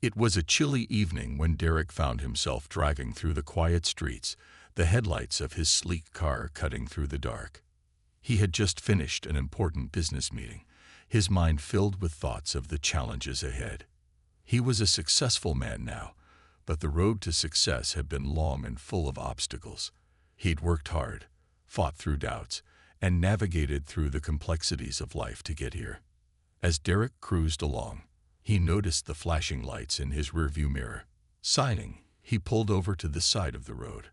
It was a chilly evening when Derek found himself driving through the quiet streets, the headlights of his sleek car cutting through the dark. He had just finished an important business meeting, his mind filled with thoughts of the challenges ahead. He was a successful man now, but the road to success had been long and full of obstacles. He'd worked hard, fought through doubts, and navigated through the complexities of life to get here. As Derek cruised along, he noticed the flashing lights in his rearview mirror. Sighing, he pulled over to the side of the road,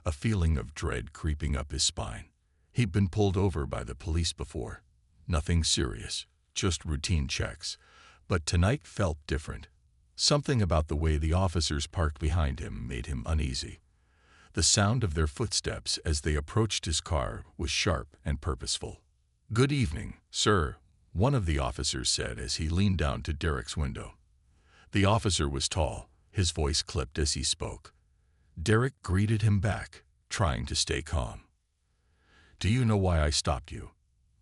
a feeling of dread creeping up his spine. He'd been pulled over by the police before. Nothing serious, just routine checks. But tonight felt different. Something about the way the officers parked behind him made him uneasy. The sound of their footsteps as they approached his car was sharp and purposeful. "Good evening, sir," one of the officers said as he leaned down to Derek's window. The officer was tall, his voice clipped as he spoke. Derek greeted him back, trying to stay calm. "Do you know why I stopped you?"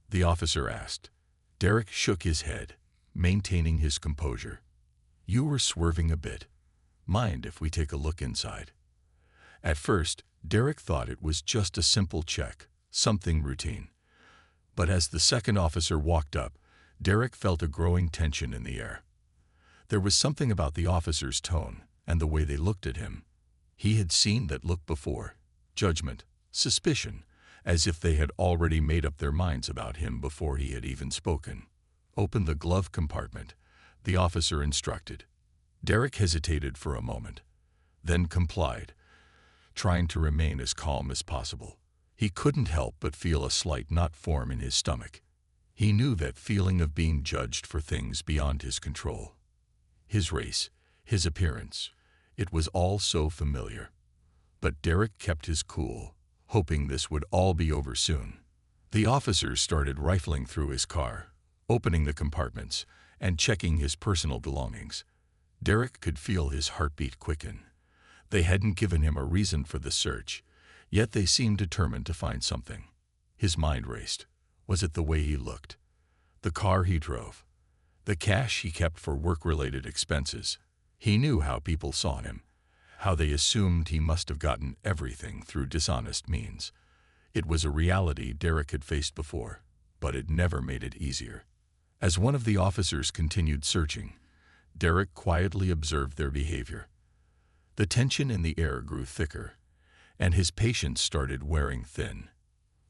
the officer asked. Derek shook his head, maintaining his composure. "You were swerving a bit. Mind if we take a look inside?" At first, Derek thought it was just a simple check, something routine. But as the second officer walked up, Derek felt a growing tension in the air. There was something about the officer's tone and the way they looked at him. He had seen that look before: judgment, suspicion, as if they had already made up their minds about him before he had even spoken. "Open the glove compartment," the officer instructed. Derek hesitated for a moment, then complied, trying to remain as calm as possible. He couldn't help but feel a slight knot form in his stomach. He knew that feeling of being judged for things beyond his control. His race, his appearance, it was all so familiar. But Derek kept his cool, hoping this would all be over soon. The officers started rifling through his car, opening the compartments and checking his personal belongings. Derek could feel his heartbeat quicken. They hadn't given him a reason for the search, yet they seemed determined to find something. His mind raced. Was it the way he looked? The car he drove? The cash he kept for work-related expenses? He knew how people saw him, how they assumed he must have gotten everything through dishonest means. It was a reality Derek had faced before, but it never made it easier. As one of the officers continued searching, Derek quietly observed their behavior. The tension in the air grew thicker, and his patience started wearing thin.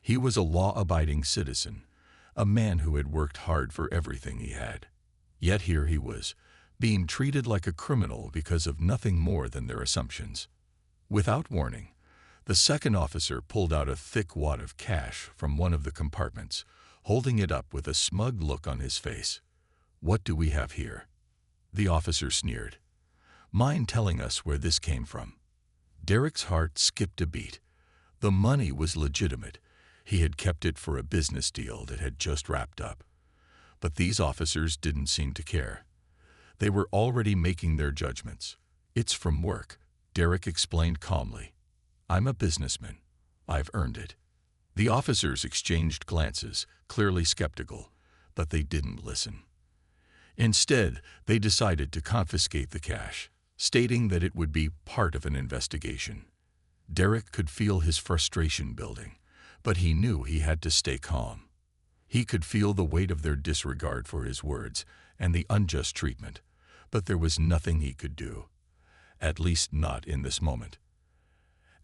He was a law-abiding citizen, a man who had worked hard for everything he had. Yet here he was, being treated like a criminal because of nothing more than their assumptions. Without warning, the second officer pulled out a thick wad of cash from one of the compartments, holding it up with a smug look on his face. "What do we have here?" The officer sneered. "Mind telling us where this came from?" Derek's heart skipped a beat. The money was legitimate. He had kept it for a business deal that had just wrapped up. But these officers didn't seem to care. They were already making their judgments. "It's from work," Derek explained calmly. "I'm a businessman. I've earned it." The officers exchanged glances, clearly skeptical, but they didn't listen. Instead, they decided to confiscate the cash, stating that it would be part of an investigation. Derek could feel his frustration building, but he knew he had to stay calm. He could feel the weight of their disregard for his words and the unjust treatment, but there was nothing he could do, at least not in this moment.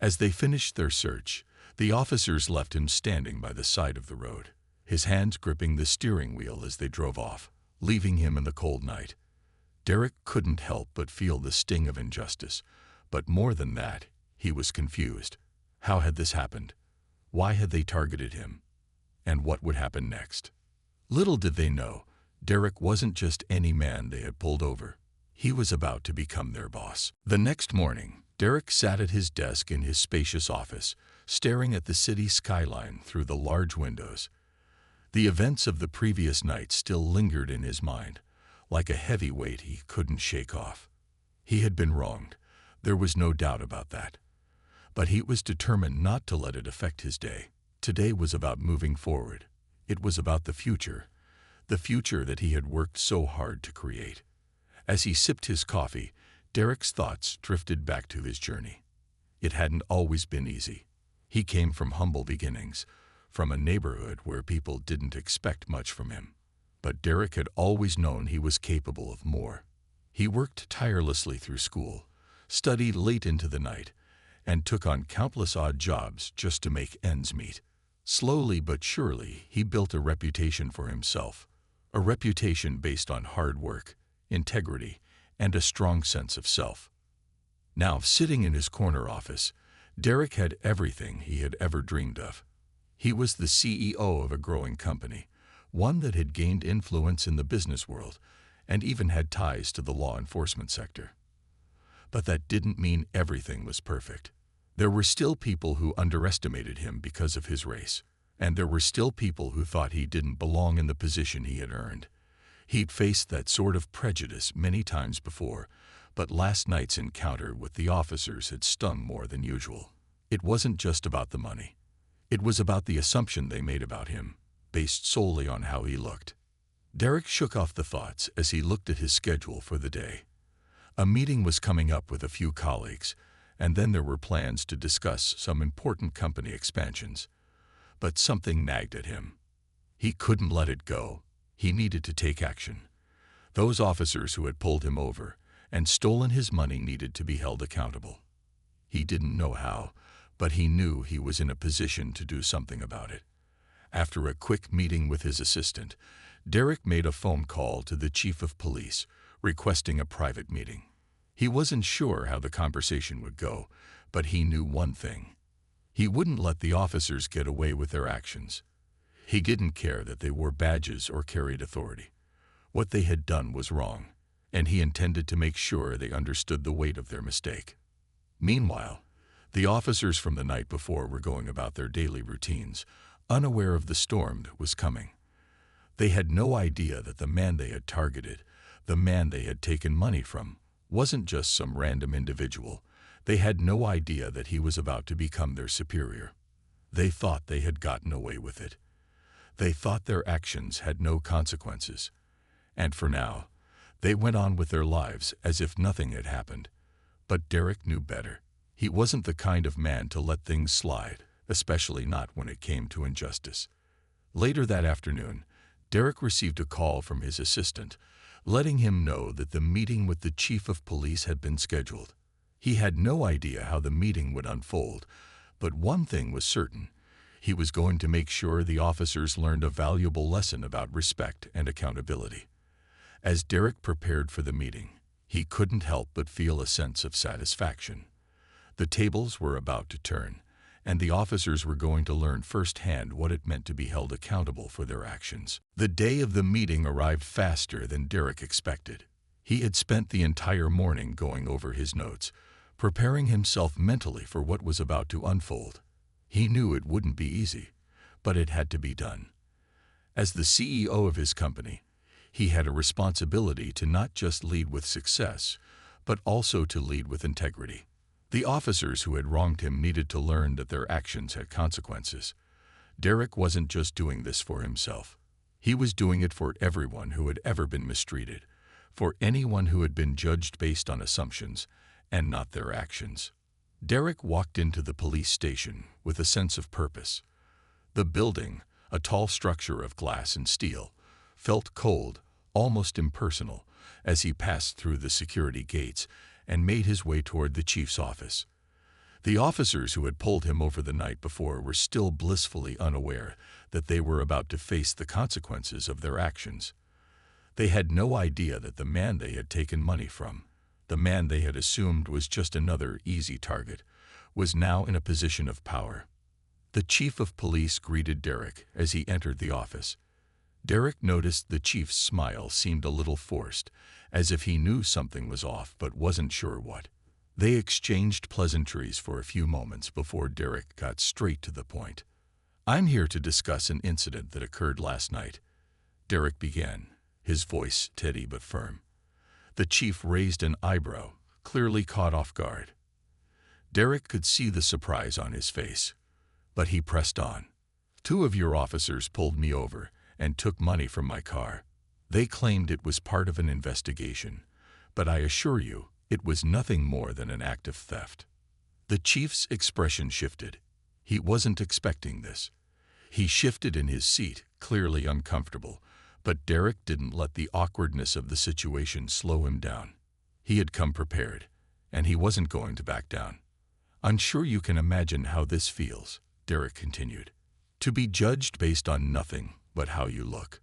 As they finished their search, the officers left him standing by the side of the road, his hands gripping the steering wheel as they drove off, leaving him in the cold night. Derek couldn't help but feel the sting of injustice, but more than that, he was confused. How had this happened? Why had they targeted him? And what would happen next? Little did they know, Derek wasn't just any man they had pulled over. He was about to become their boss. The next morning, Derek sat at his desk in his spacious office, staring at the city skyline through the large windows. The events of the previous night still lingered in his mind, like a heavy weight he couldn't shake off. He had been wronged, there was no doubt about that. But he was determined not to let it affect his day. Today was about moving forward. It was about the future that he had worked so hard to create. As he sipped his coffee, Derek's thoughts drifted back to his journey. It hadn't always been easy. He came from humble beginnings, from a neighborhood where people didn't expect much from him. But Derek had always known he was capable of more. He worked tirelessly through school, studied late into the night, and took on countless odd jobs just to make ends meet. Slowly but surely, he built a reputation for himself, a reputation based on hard work, integrity, and a strong sense of self. Now, sitting in his corner office, Derek had everything he had ever dreamed of. He was the CEO of a growing company, one that had gained influence in the business world and even had ties to the law enforcement sector. But that didn't mean everything was perfect. There were still people who underestimated him because of his race, and there were still people who thought he didn't belong in the position he had earned. He'd faced that sort of prejudice many times before, but last night's encounter with the officers had stung more than usual. It wasn't just about the money. It was about the assumption they made about him, based solely on how he looked. Derek shook off the thoughts as he looked at his schedule for the day. A meeting was coming up with a few colleagues, and then there were plans to discuss some important company expansions. But something nagged at him. He couldn't let it go. He needed to take action. Those officers who had pulled him over and stolen his money needed to be held accountable. He didn't know how, but he knew he was in a position to do something about it. After a quick meeting with his assistant, Derek made a phone call to the chief of police, requesting a private meeting. He wasn't sure how the conversation would go, but he knew one thing. He wouldn't let the officers get away with their actions. He didn't care that they wore badges or carried authority. What they had done was wrong, and he intended to make sure they understood the weight of their mistake. Meanwhile, the officers from the night before were going about their daily routines, unaware of the storm that was coming. They had no idea that the man they had targeted, the man they had taken money from, wasn't just some random individual. They had no idea that he was about to become their superior. They thought they had gotten away with it. They thought their actions had no consequences. And for now, they went on with their lives as if nothing had happened. But Derek knew better. He wasn't the kind of man to let things slide, especially not when it came to injustice. Later that afternoon, Derek received a call from his assistant, letting him know that the meeting with the chief of police had been scheduled. He had no idea how the meeting would unfold, but one thing was certain. He was going to make sure the officers learned a valuable lesson about respect and accountability. As Derek prepared for the meeting, he couldn't help but feel a sense of satisfaction. The tables were about to turn, and the officers were going to learn firsthand what it meant to be held accountable for their actions. The day of the meeting arrived faster than Derek expected. He had spent the entire morning going over his notes, preparing himself mentally for what was about to unfold. He knew it wouldn't be easy, but it had to be done. As the CEO of his company, he had a responsibility to not just lead with success, but also to lead with integrity. The officers who had wronged him needed to learn that their actions had consequences. Derek wasn't just doing this for himself. He was doing it for everyone who had ever been mistreated, for anyone who had been judged based on assumptions and not their actions. Derek walked into the police station with a sense of purpose. The building, a tall structure of glass and steel, felt cold, almost impersonal, as he passed through the security gates and made his way toward the chief's office. The officers who had pulled him over the night before were still blissfully unaware that they were about to face the consequences of their actions. They had no idea that the man they had taken money from, the man they had assumed was just another easy target, was now in a position of power. The chief of police greeted Derek as he entered the office. Derek noticed the chief's smile seemed a little forced, as if he knew something was off but wasn't sure what. They exchanged pleasantries for a few moments before Derek got straight to the point. "I'm here to discuss an incident that occurred last night," Derek began, his voice steady but firm. The chief raised an eyebrow, clearly caught off guard. Derek could see the surprise on his face, but he pressed on. "2 of your officers pulled me over and took money from my car. They claimed it was part of an investigation, but I assure you, It was nothing more than an act of theft. The chief's expression shifted. He wasn't expecting this. He shifted in his seat, clearly uncomfortable, but Derek didn't let the awkwardness of the situation slow him down. He had come prepared, and he wasn't going to back down. "I'm sure you can imagine how this feels," Derek continued. "To be judged based on nothing but how you look.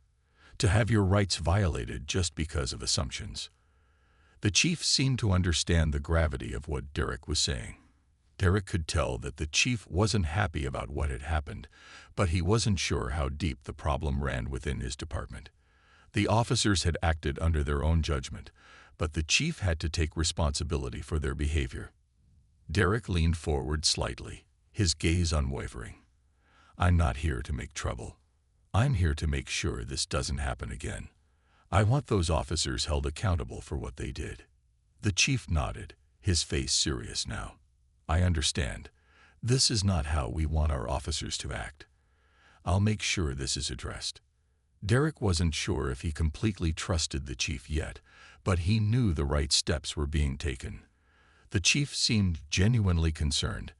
To have your rights violated just because of assumptions." The chief seemed to understand the gravity of what Derek was saying. Derek could tell that the chief wasn't happy about what had happened, but he wasn't sure how deep the problem ran within his department. The officers had acted under their own judgment, but the chief had to take responsibility for their behavior. Derek leaned forward slightly, his gaze unwavering. "I'm not here to make trouble. I'm here to make sure this doesn't happen again. I want those officers held accountable for what they did." The chief nodded, his face serious now. "I understand. This is not how we want our officers to act. I'll make sure this is addressed." Derek wasn't sure if he completely trusted the chief yet, but he knew the right steps were being taken. The chief seemed genuinely concerned,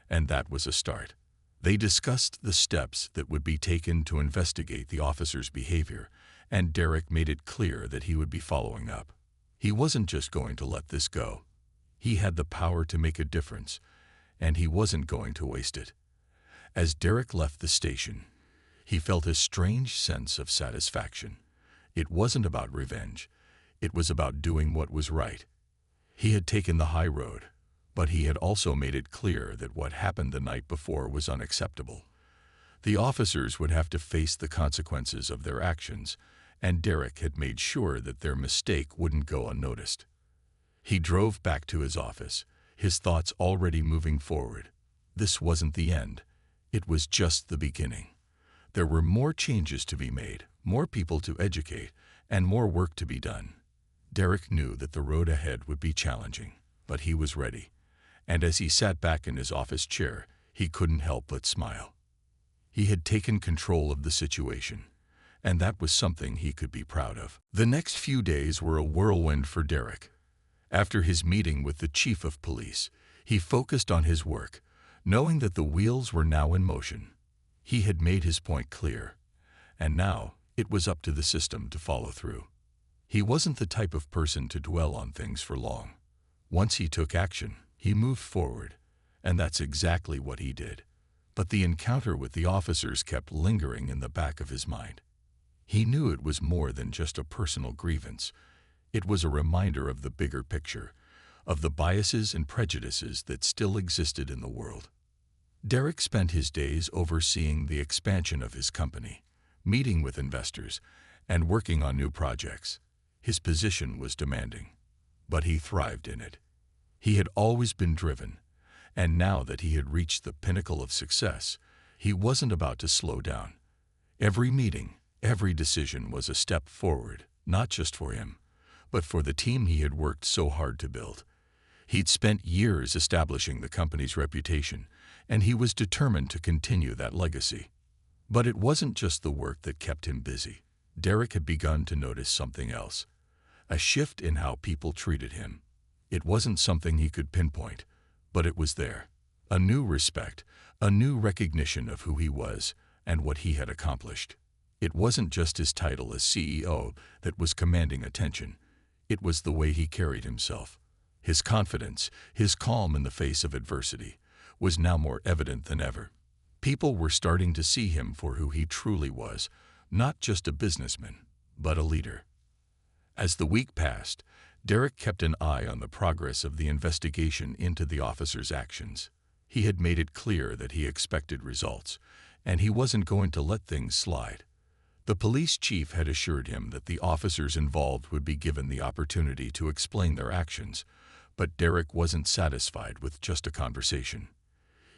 and that was a start. They discussed the steps that would be taken to investigate the officers' behavior, and Derek made it clear that he would be following up. He wasn't just going to let this go. He had the power to make a difference, and he wasn't going to waste it. As Derek left the station, he felt a strange sense of satisfaction. It wasn't about revenge. It was about doing what was right. He had taken the high road, but he had also made it clear that what happened the night before was unacceptable. The officers would have to face the consequences of their actions, and Derek had made sure that their mistake wouldn't go unnoticed. He drove back to his office, his thoughts already moving forward. This wasn't the end. It was just the beginning. There were more changes to be made, more people to educate, and more work to be done. Derek knew that the road ahead would be challenging, but he was ready. And as he sat back in his office chair, he couldn't help but smile. He had taken control of the situation, and that was something he could be proud of. The next few days were a whirlwind for Derek. After his meeting with the chief of police, he focused on his work, knowing that the wheels were now in motion. He had made his point clear, and now it was up to the system to follow through. He wasn't the type of person to dwell on things for long. Once he took action, he moved forward, and that's exactly what he did. But the encounter with the officers kept lingering in the back of his mind. He knew it was more than just a personal grievance. It was a reminder of the bigger picture, of the biases and prejudices that still existed in the world. Derek spent his days overseeing the expansion of his company, meeting with investors, and working on new projects. His position was demanding, but he thrived in it. He had always been driven, and now that he had reached the pinnacle of success, he wasn't about to slow down. Every meeting, every decision was a step forward, not just for him, but for the team he had worked so hard to build. He'd spent years establishing the company's reputation, and he was determined to continue that legacy. But it wasn't just the work that kept him busy. Derek had begun to notice something else, a shift in how people treated him. It wasn't something he could pinpoint, but it was there. A new respect, a new recognition of who he was and what he had accomplished. It wasn't just his title as CEO that was commanding attention. It was the way he carried himself. His confidence, his calm in the face of adversity, was now more evident than ever. People were starting to see him for who he truly was, not just a businessman, but a leader. As the week passed, Derek kept an eye on the progress of the investigation into the officers' actions. He had made it clear that he expected results, and he wasn't going to let things slide. The police chief had assured him that the officers involved would be given the opportunity to explain their actions, but Derek wasn't satisfied with just a conversation.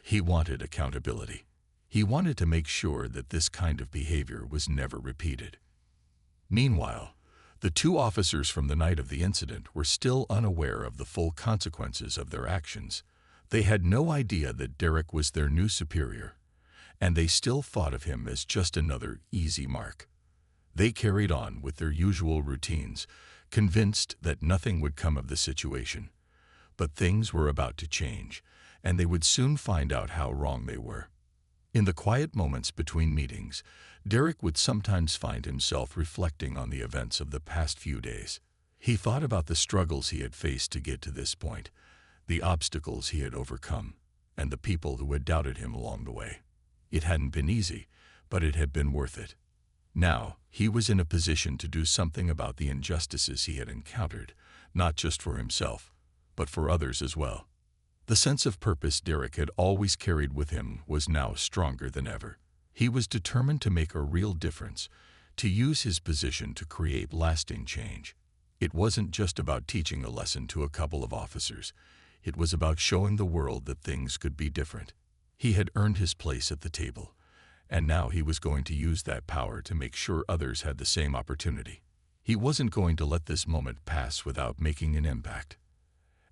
He wanted accountability. He wanted to make sure that this kind of behavior was never repeated. Meanwhile, the two officers from the night of the incident were still unaware of the full consequences of their actions. They had no idea that Derek was their new superior, and they still thought of him as just another easy mark. They carried on with their usual routines, convinced that nothing would come of the situation. But things were about to change, and they would soon find out how wrong they were. In the quiet moments between meetings, Derek would sometimes find himself reflecting on the events of the past few days. He thought about the struggles he had faced to get to this point, the obstacles he had overcome, and the people who had doubted him along the way. It hadn't been easy, but it had been worth it. Now, he was in a position to do something about the injustices he had encountered, not just for himself, but for others as well. The sense of purpose Derek had always carried with him was now stronger than ever. He was determined to make a real difference, to use his position to create lasting change. It wasn't just about teaching a lesson to a couple of officers. It was about showing the world that things could be different. He had earned his place at the table, and now he was going to use that power to make sure others had the same opportunity. He wasn't going to let this moment pass without making an impact.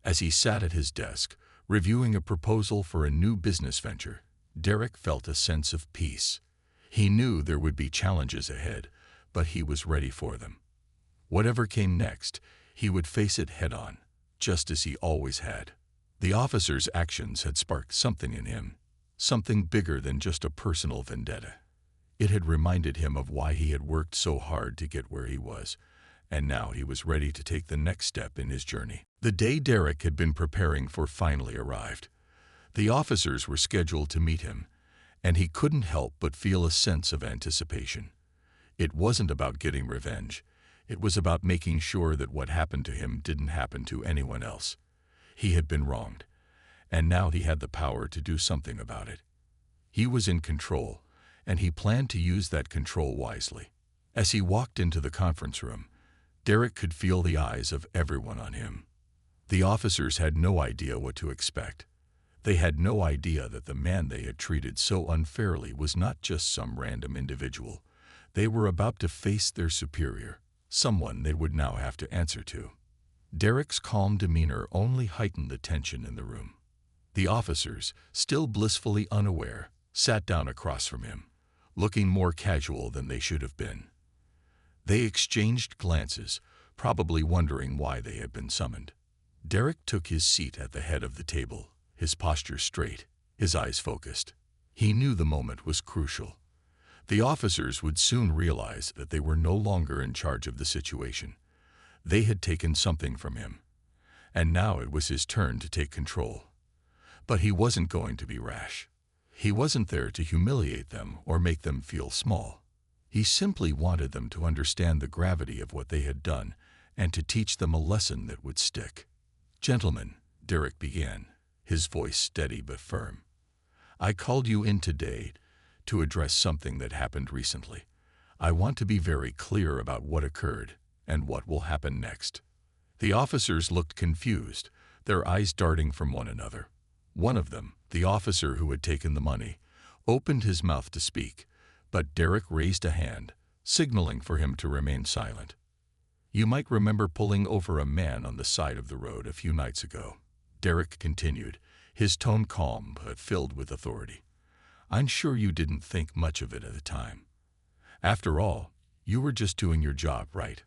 As he sat at his desk, reviewing a proposal for a new business venture, Derek felt a sense of peace. He knew there would be challenges ahead, but he was ready for them. Whatever came next, he would face it head-on, just as he always had. The officer's actions had sparked something in him, something bigger than just a personal vendetta. It had reminded him of why he had worked so hard to get where he was, and now he was ready to take the next step in his journey. The day Derek had been preparing for finally arrived. The officers were scheduled to meet him, and he couldn't help but feel a sense of anticipation. It wasn't about getting revenge. It was about making sure that what happened to him didn't happen to anyone else. He had been wronged, and now he had the power to do something about it. He was in control, and he planned to use that control wisely. As he walked into the conference room, Derek could feel the eyes of everyone on him. The officers had no idea what to expect. They had no idea that the man they had treated so unfairly was not just some random individual. They were about to face their superior, someone they would now have to answer to. Derek's calm demeanor only heightened the tension in the room. The officers, still blissfully unaware, sat down across from him, looking more casual than they should have been. They exchanged glances, probably wondering why they had been summoned. Derek took his seat at the head of the table, his posture straight, his eyes focused. He knew the moment was crucial. The officers would soon realize that they were no longer in charge of the situation. They had taken something from him, and now it was his turn to take control. But he wasn't going to be rash. He wasn't there to humiliate them or make them feel small. He simply wanted them to understand the gravity of what they had done and to teach them a lesson that would stick. "Gentlemen," Derek began, his voice steady but firm, "I called you in today to address something that happened recently. I want to be very clear about what occurred and what will happen next." The officers looked confused, their eyes darting from one another. One of them, the officer who had taken the money, opened his mouth to speak, but Derek raised a hand, signaling for him to remain silent. "You might remember pulling over a man on the side of the road a few nights ago," Derek continued, his tone calm but filled with authority. "I'm sure you didn't think much of it at the time. After all, you were just doing your job, right?"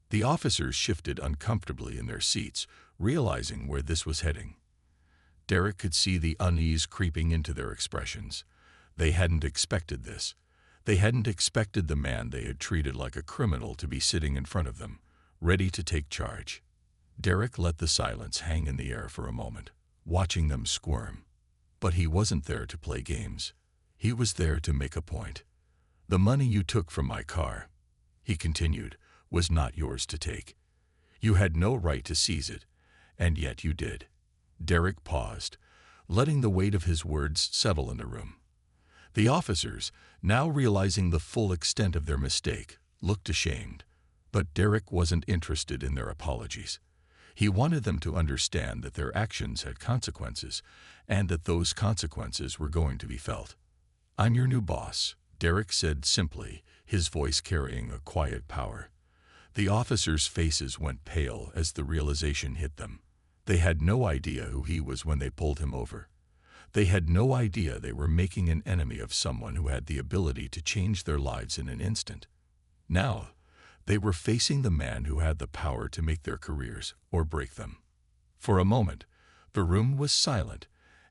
The officers shifted uncomfortably in their seats, realizing where this was heading. Derek could see the unease creeping into their expressions. They hadn't expected this. They hadn't expected the man they had treated like a criminal to be sitting in front of them, ready to take charge. Derek let the silence hang in the air for a moment, watching them squirm. But he wasn't there to play games. He was there to make a point. "The money you took from my car," he continued, "was not yours to take. You had no right to seize it, and yet you did." Derek paused, letting the weight of his words settle in the room. The officers, now realizing the full extent of their mistake, looked ashamed. But Derek wasn't interested in their apologies. He wanted them to understand that their actions had consequences, and that those consequences were going to be felt. "I'm your new boss," Derek said simply, his voice carrying a quiet power. The officers' faces went pale as the realization hit them. They had no idea who he was when they pulled him over. They had no idea they were making an enemy of someone who had the ability to change their lives in an instant. Now, They were facing the man who had the power to make their careers or break them. For a moment, the room was silent,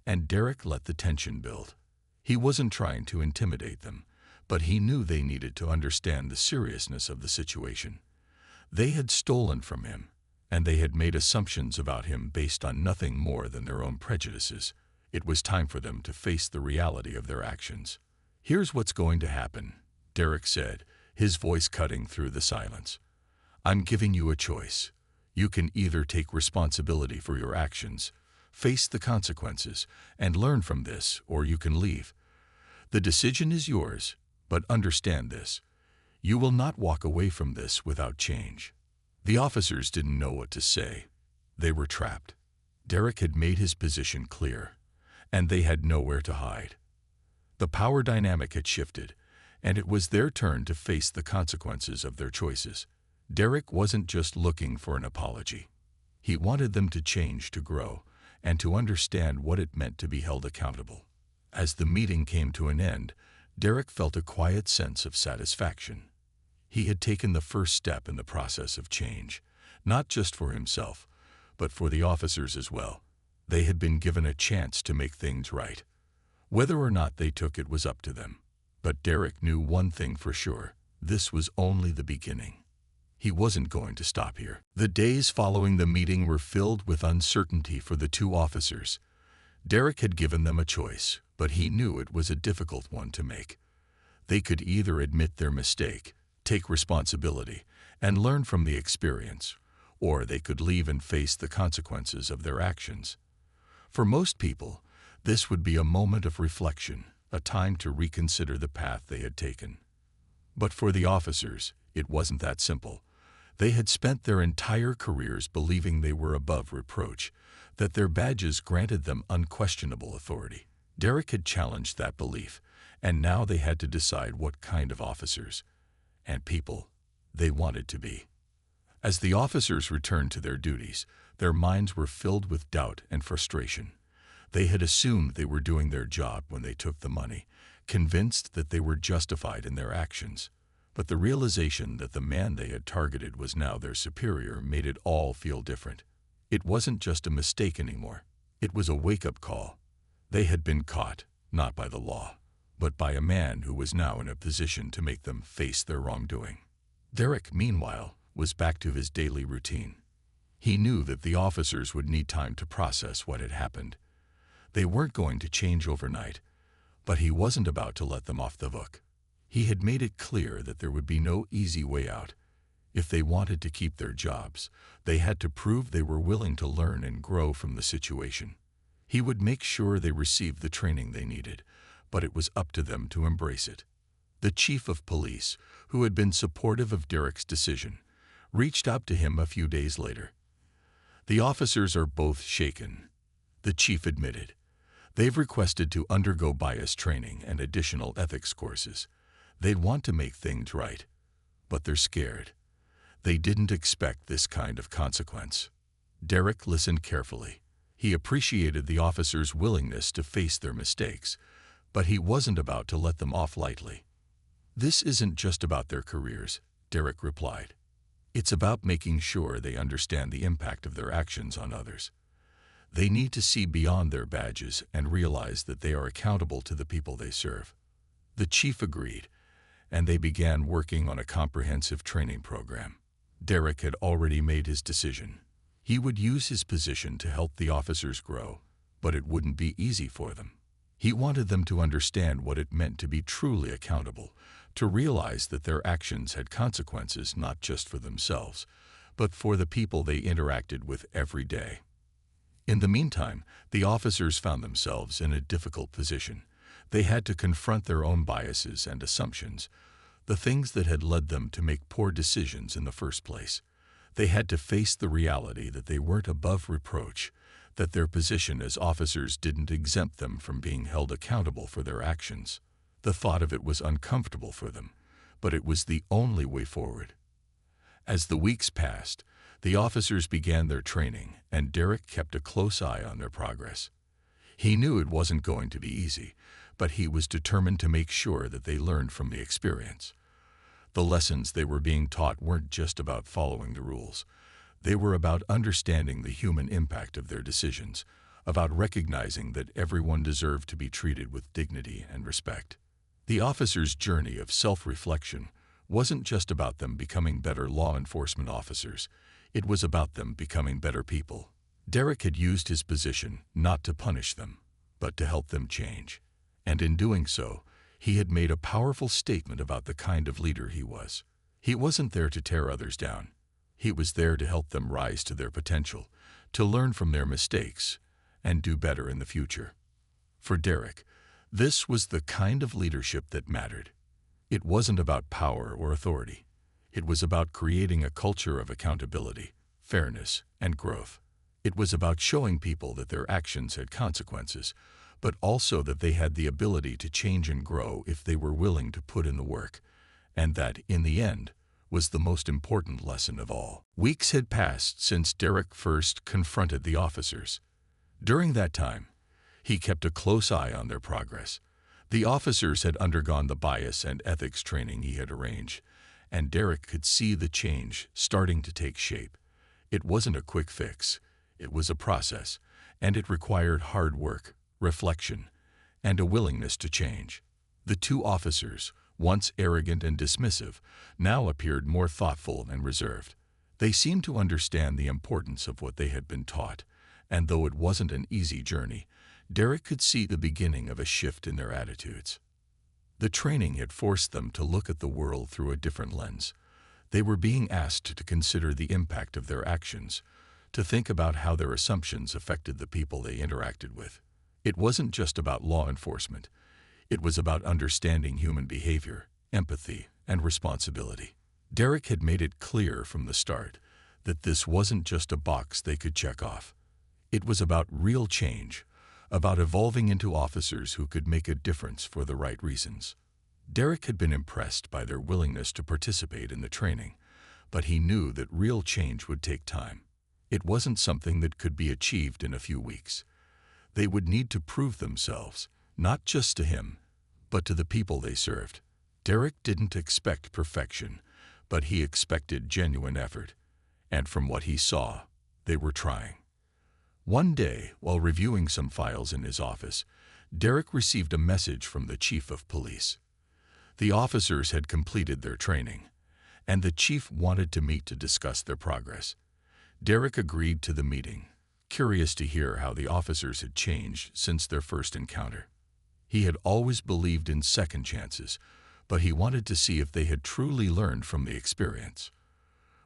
and Derek let the tension build. He wasn't trying to intimidate them, but he knew they needed to understand the seriousness of the situation. They had stolen from him, and they had made assumptions about him based on nothing more than their own prejudices. It was time for them to face the reality of their actions. "Here's what's going to happen," Derek said, his voice cutting through the silence. "I'm giving you a choice. You can either take responsibility for your actions, face the consequences, and learn from this, or you can leave. The decision is yours, but understand this. You will not walk away from this without change." The officers didn't know what to say. They were trapped. Derek had made his position clear, and they had nowhere to hide. The power dynamic had shifted, and it was their turn to face the consequences of their choices. Derek wasn't just looking for an apology. He wanted them to change, to grow, and to understand what it meant to be held accountable. As the meeting came to an end, Derek felt a quiet sense of satisfaction. He had taken the first step in the process of change, not just for himself, but for the officers as well. They had been given a chance to make things right. Whether or not they took it was up to them. But Derek knew one thing for sure: this was only the beginning. He wasn't going to stop here. The days following the meeting were filled with uncertainty for the two officers. Derek had given them a choice, but he knew it was a difficult one to make. They could either admit their mistake, take responsibility, and learn from the experience, or they could leave and face the consequences of their actions. For most people, this would be a moment of reflection, a time to reconsider the path they had taken. But for the officers, it wasn't that simple. They had spent their entire careers believing they were above reproach, that their badges granted them unquestionable authority. Derek had challenged that belief, and now they had to decide what kind of officers and people they wanted to be. As the officers returned to their duties, their minds were filled with doubt and frustration. They had assumed they were doing their job when they took the money, convinced that they were justified in their actions. But the realization that the man they had targeted was now their superior made it all feel different. It wasn't just a mistake anymore. It was a wake-up call. They had been caught, not by the law, but by a man who was now in a position to make them face their wrongdoing. Derek, meanwhile, was back to his daily routine. He knew that the officers would need time to process what had happened. They weren't going to change overnight, but he wasn't about to let them off the hook. He had made it clear that there would be no easy way out. If they wanted to keep their jobs, they had to prove they were willing to learn and grow from the situation. He would make sure they received the training they needed, but it was up to them to embrace it. The chief of police, who had been supportive of Derek's decision, reached out to him a few days later. "The officers are both shaken," the chief admitted. "They've requested to undergo bias training and additional ethics courses. They'd want to make things right, but they're scared. They didn't expect this kind of consequence." Derek listened carefully. He appreciated the officers' willingness to face their mistakes, but he wasn't about to let them off lightly. "This isn't just about their careers," Derek replied. "It's about making sure they understand the impact of their actions on others. They need to see beyond their badges and realize that they are accountable to the people they serve." The chief agreed, and they began working on a comprehensive training program. Derek had already made his decision. He would use his position to help the officers grow, but it wouldn't be easy for them. He wanted them to understand what it meant to be truly accountable, to realize that their actions had consequences not just for themselves, but for the people they interacted with every day. In the meantime, the officers found themselves in a difficult position. They had to confront their own biases and assumptions, the things that had led them to make poor decisions in the first place. They had to face the reality that they weren't above reproach, that their position as officers didn't exempt them from being held accountable for their actions. The thought of it was uncomfortable for them, but it was the only way forward. As the weeks passed, the officers began their training, and Derek kept a close eye on their progress. He knew it wasn't going to be easy, but he was determined to make sure that they learned from the experience. The lessons they were being taught weren't just about following the rules. They were about understanding the human impact of their decisions, about recognizing that everyone deserved to be treated with dignity and respect. The officers' journey of self-reflection wasn't just about them becoming better law enforcement officers. It was about them becoming better people. Derek had used his position not to punish them, but to help them change. And in doing so, he had made a powerful statement about the kind of leader he was. He wasn't there to tear others down. He was there to help them rise to their potential, to learn from their mistakes, and do better in the future. For Derek, this was the kind of leadership that mattered. It wasn't about power or authority. It was about creating a culture of accountability, fairness, and growth. It was about showing people that their actions had consequences, but also that they had the ability to change and grow if they were willing to put in the work, and that, in the end, was the most important lesson of all. Weeks had passed since Derek first confronted the officers. During that time, he kept a close eye on their progress. The officers had undergone the bias and ethics training he had arranged, and Derek could see the change starting to take shape. It wasn't a quick fix. It was a process, and it required hard work, reflection, and a willingness to change. The two officers, once arrogant and dismissive, now appeared more thoughtful and reserved. They seemed to understand the importance of what they had been taught, and though it wasn't an easy journey, Derek could see the beginning of a shift in their attitudes. The training had forced them to look at the world through a different lens. They were being asked to consider the impact of their actions, to think about how their assumptions affected the people they interacted with. It wasn't just about law enforcement. It was about understanding human behavior, empathy, and responsibility. Derek had made it clear from the start that this wasn't just a box they could check off. It was about real change, about evolving into officers who could make a difference for the right reasons. Derek had been impressed by their willingness to participate in the training, but he knew that real change would take time. It wasn't something that could be achieved in a few weeks. They would need to prove themselves, not just to him, but to the people they served. Derek didn't expect perfection, but he expected genuine effort, and from what he saw, they were trying. One day, while reviewing some files in his office, Derek received a message from the chief of police. The officers had completed their training, and the chief wanted to meet to discuss their progress. Derek agreed to the meeting, curious to hear how the officers had changed since their first encounter. He had always believed in second chances, but he wanted to see if they had truly learned from the experience.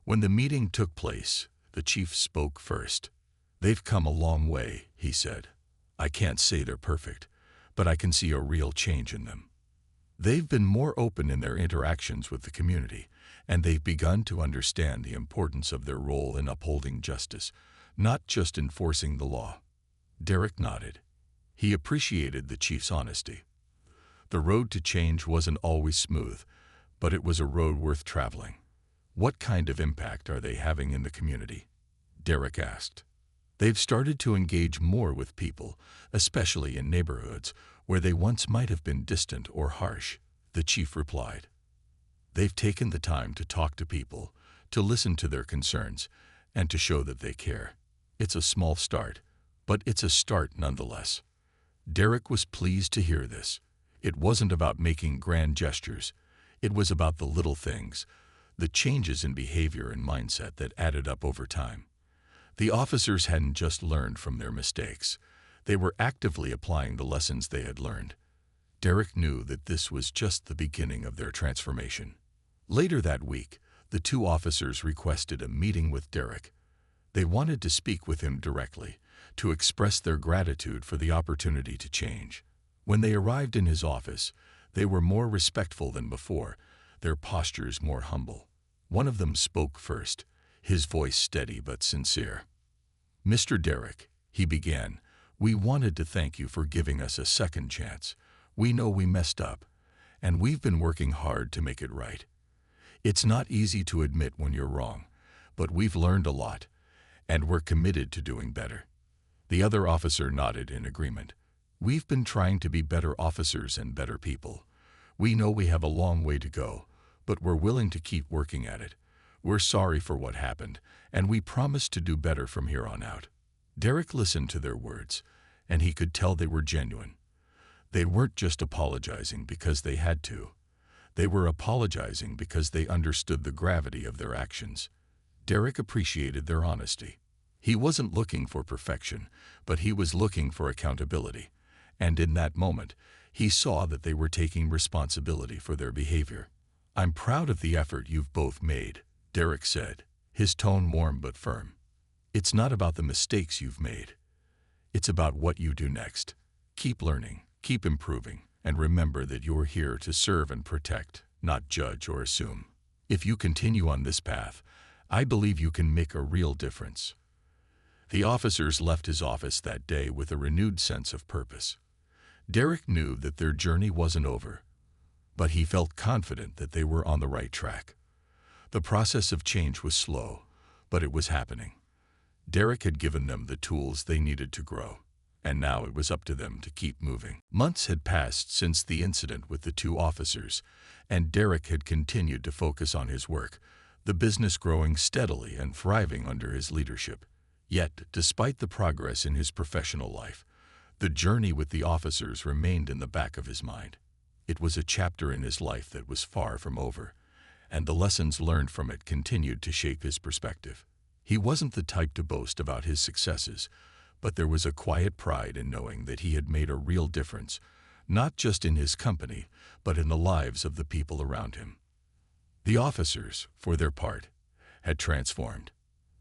When the meeting took place, the chief spoke first. "They've come a long way," he said. "I can't say they're perfect, but I can see a real change in them. They've been more open in their interactions with the community, and they've begun to understand the importance of their role in upholding justice, not just enforcing the law." Derek nodded. He appreciated the chief's honesty. The road to change wasn't always smooth, but it was a road worth traveling. "What kind of impact are they having in the community?" Derek asked. "They've started to engage more with people, especially in neighborhoods where they once might have been distant or harsh," the chief replied. "They've taken the time to talk to people, to listen to their concerns, and to show that they care. It's a small start, but it's a start nonetheless." Derek was pleased to hear this. It wasn't about making grand gestures. It was about the little things, the changes in behavior and mindset that added up over time. The officers hadn't just learned from their mistakes. They were actively applying the lessons they had learned. Derek knew that this was just the beginning of their transformation. Later that week, the two officers requested a meeting with Derek. They wanted to speak with him directly, to express their gratitude for the opportunity to change. When they arrived in his office, they were more respectful than before, their postures more humble. One of them spoke first, his voice steady but sincere. "Mr. Derek," he began, "we wanted to thank you for giving us a second chance. We know we messed up, and we've been working hard to make it right. It's not easy to admit when you're wrong, but we've learned a lot, and we're committed to doing better." The other officer nodded in agreement. "We've been trying to be better officers and better people. We know we have a long way to go, but we're willing to keep working at it. We're sorry for what happened, and we promise to do better from here on out." Derek listened to their words, and he could tell they were genuine. They weren't just apologizing because they had to. They were apologizing because they understood the gravity of their actions. Derek appreciated their honesty. He wasn't looking for perfection, but he was looking for accountability. And in that moment, he saw that they were taking responsibility for their behavior. "I'm proud of the effort you've both made," Derek said, his tone warm but firm. "It's not about the mistakes you've made. It's about what you do next. Keep learning, keep improving, and remember that you're here to serve and protect, not judge or assume. If you continue on this path, I believe you can make a real difference." The officers left his office that day with a renewed sense of purpose. Derek knew that their journey wasn't over, but he felt confident that they were on the right track. The process of change was slow, but it was happening. Derek had given them the tools they needed to grow, and now it was up to them to keep moving. Months had passed since the incident with the two officers, and Derek had continued to focus on his work, the business growing steadily and thriving under his leadership. Yet, despite the progress in his professional life, the journey with the officers remained in the back of his mind. It was a chapter in his life that was far from over, and the lessons learned from it continued to shape his perspective. He wasn't the type to boast about his successes, but there was a quiet pride in knowing that he had made a real difference, not just in his company, but in the lives of the people around him. The officers, for their part, had transformed.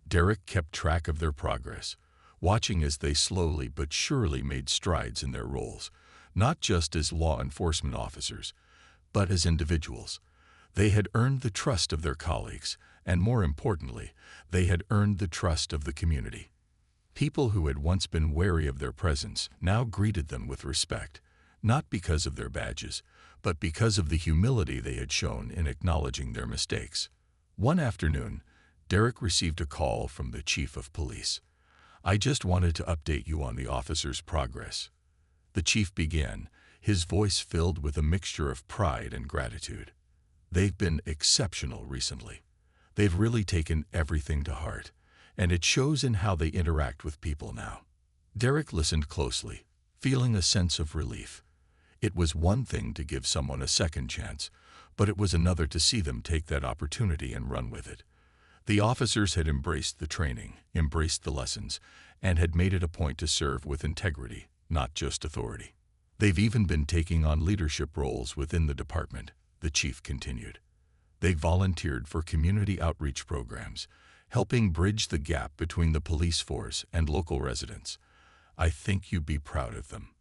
Derek kept track of their progress, watching as they slowly but surely made strides in their roles, not just as law enforcement officers, but as individuals. They had earned the trust of their colleagues, and more importantly, they had earned the trust of the community. People who had once been wary of their presence now greeted them with respect, not because of their badges, but because of the humility they had shown in acknowledging their mistakes. One afternoon, Derek received a call from the chief of police. "I just wanted to update you on the officer's progress." The chief began, his voice filled with a mixture of pride and gratitude. "They've been exceptional recently. They've really taken everything to heart, and it shows in how they interact with people now." Derek listened closely, feeling a sense of relief. It was one thing to give someone a second chance, but it was another to see them take that opportunity and run with it. The officers had embraced the training, embraced the lessons, and had made it a point to serve with integrity, not just authority. "They've even been taking on leadership roles within the department," the chief continued. "They volunteered for community outreach programs, helping bridge the gap between the police force and local residents. I think you'd be proud of them."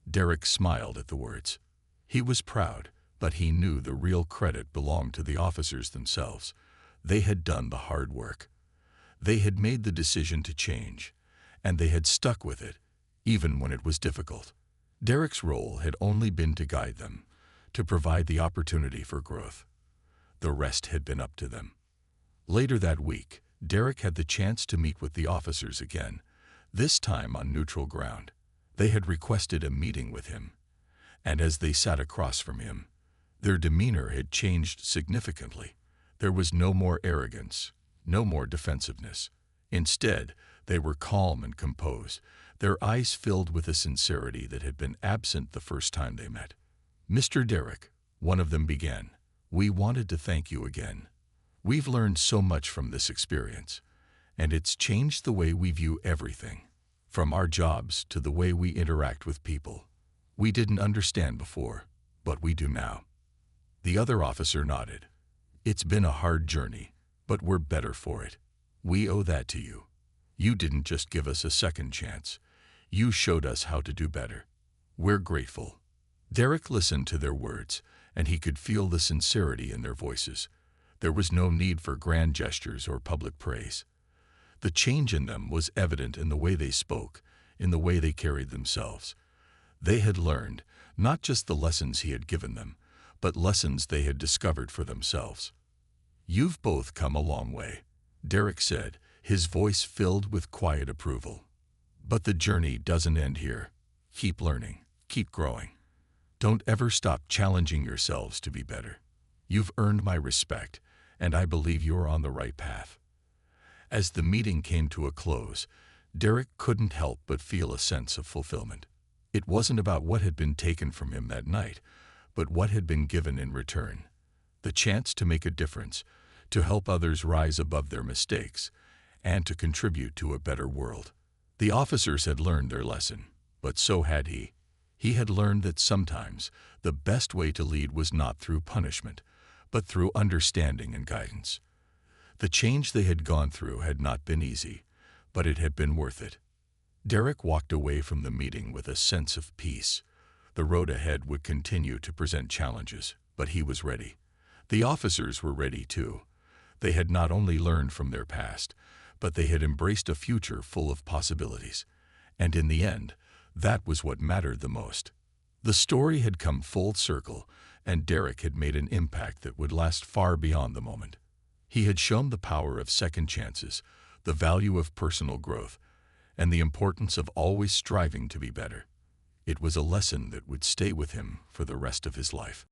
Derek smiled at the words. He was proud, but he knew the real credit belonged to the officers themselves. They had done the hard work. They had made the decision to change, and they had stuck with it, even when it was difficult. Derek's role had only been to guide them, to provide the opportunity for growth. The rest had been up to them. Later that week, Derek had the chance to meet with the officers again, this time on neutral ground. They had requested a meeting with him, and as they sat across from him, their demeanor had changed significantly. There was no more arrogance, no more defensiveness. Instead, they were calm and composed, their eyes filled with a sincerity that had been absent the first time they met. "Mr. Derek," one of them began, "we wanted to thank you again. We've learned so much from this experience, and it's changed the way we view everything, from our jobs to the way we interact with people. We didn't understand before, but we do now." The other officer nodded. "It's been a hard journey, but we're better for it. We owe that to you. You didn't just give us a second chance. You showed us how to do better. We're grateful." Derek listened to their words, and he could feel the sincerity in their voices. There was no need for grand gestures or public praise. The change in them was evident in the way they spoke, in the way they carried themselves. They had learned, not just the lessons he had given them, but lessons they had discovered for themselves. "You've both come a long way," Derek said, his voice filled with quiet approval. "But the journey doesn't end here. Keep learning, keep growing. Don't ever stop challenging yourselves to be better. You've earned my respect, and I believe you're on the right path." As the meeting came to a close, Derek couldn't help but feel a sense of fulfillment. It wasn't about what had been taken from him that night, but what had been given in return. The chance to make a difference, to help others rise above their mistakes, and to contribute to a better world. The officers had learned their lesson, but so had he. He had learned that sometimes the best way to lead was not through punishment, but through understanding and guidance. The change they had gone through had not been easy, but it had been worth it. Derek walked away from the meeting with a sense of peace. The road ahead would continue to present challenges, but he was ready. The officers were ready too. They had not only learned from their past, but they had embraced a future full of possibilities. And in the end, that was what mattered the most. The story had come full circle, and Derek had made an impact that would last far beyond the moment. He had shown the power of second chances, the value of personal growth, and the importance of always striving to be better. It was a lesson that would stay with him for the rest of his life.